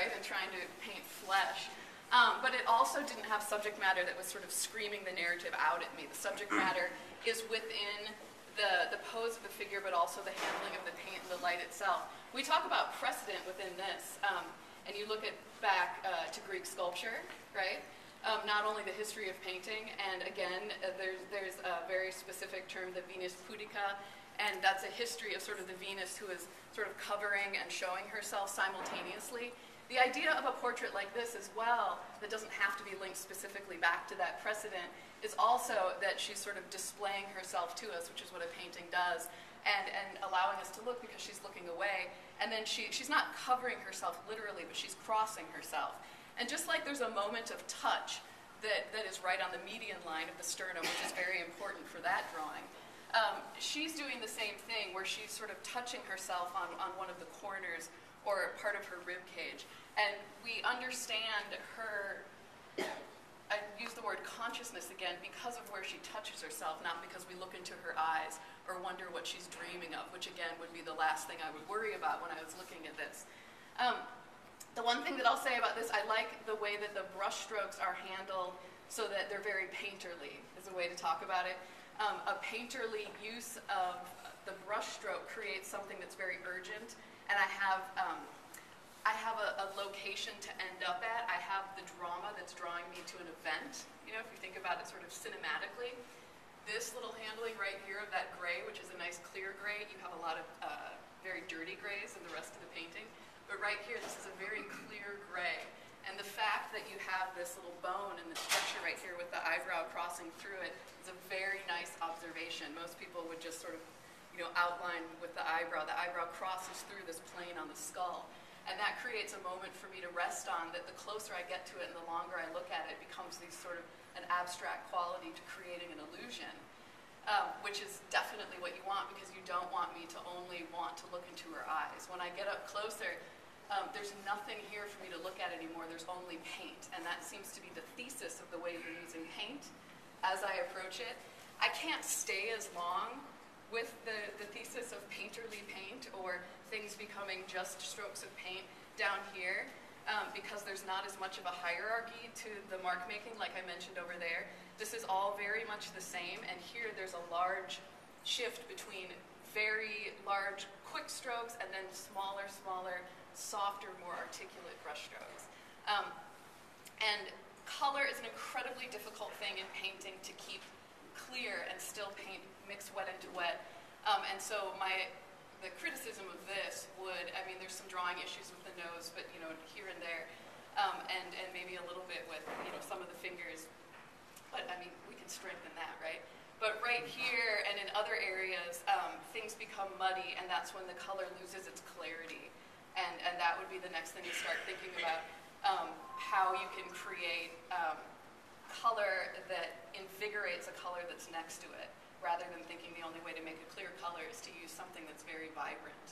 right, and trying to paint flesh. But it also didn't have subject matter that was sort of screaming the narrative out at me. The subject matter is within the pose of the figure, but also the handling of the paint and the light itself. We talk about precedent within this, and you look back to Greek sculpture, right? Not only the history of painting, and again, there's a very specific term, the Venus pudica, and that's a history of sort of the Venus who is sort of covering and showing herself simultaneously. The idea of a portrait like this as well, that doesn't have to be linked specifically back to that precedent, is also that she's sort of displaying herself to us, which is what a painting does, and allowing us to look because she's looking away. And then she's not covering herself literally, but she's crossing herself. And just like there's a moment of touch that is right on the median line of the sternum, which is very important for that drawing, she's doing the same thing where she's sort of touching herself on one of the corners or part of her rib cage. And we understand her, I use the word consciousness again, because of where she touches herself, not because we look into her eyes or wonder what she's dreaming of, which again would be the last thing I would worry about when I was looking at this. The one thing that I'll say about this, I like the way that the brush strokes are handled so that they're very painterly, is a way to talk about it. A painterly use of the brush stroke creates something that's very urgent, and I have a location to end up at. I have the drama that's drawing me to an event, you know, if you think about it sort of cinematically. This little handling right here of that gray, which is a nice clear gray, you have a lot of very dirty grays in the rest of the painting. But right here, this is a very clear gray. And the fact that you have this little bone and the structure right here with the eyebrow crossing through it is a very nice observation. Most people would just sort of, you know, outline with the eyebrow. The eyebrow crosses through this plane on the skull. And that creates a moment for me to rest on, that the closer I get to it and the longer I look at it, it becomes these sort of an abstract quality to creating an illusion, which is definitely what you want, because you don't want me to only want to look into her eyes. When I get up closer, there's nothing here for me to look at anymore. There's only paint, and that seems to be the thesis of the way you're using paint as I approach it. I can't stay as long with the thesis of painterly paint or things becoming just strokes of paint down here, because there's not as much of a hierarchy to the mark making like I mentioned over there. This is all very much the same, and here there's a large shift between very large quick strokes and then smaller, softer, more articulate brush strokes. And color is an incredibly difficult thing in painting to keep clear and still paint mix wet into wet. And so the criticism of this would, I mean, there's some drawing issues with the nose, but you know, here and there, and maybe a little bit with, you know, some of the fingers. But I mean, we can strengthen that, right? But right here and in other areas, things become muddy, and that's when the color loses its clarity. And that would be the next thing to start thinking about, how you can create color that invigorates a color that's next to it, rather than thinking the only way to make a clear color is to use something that's very vibrant.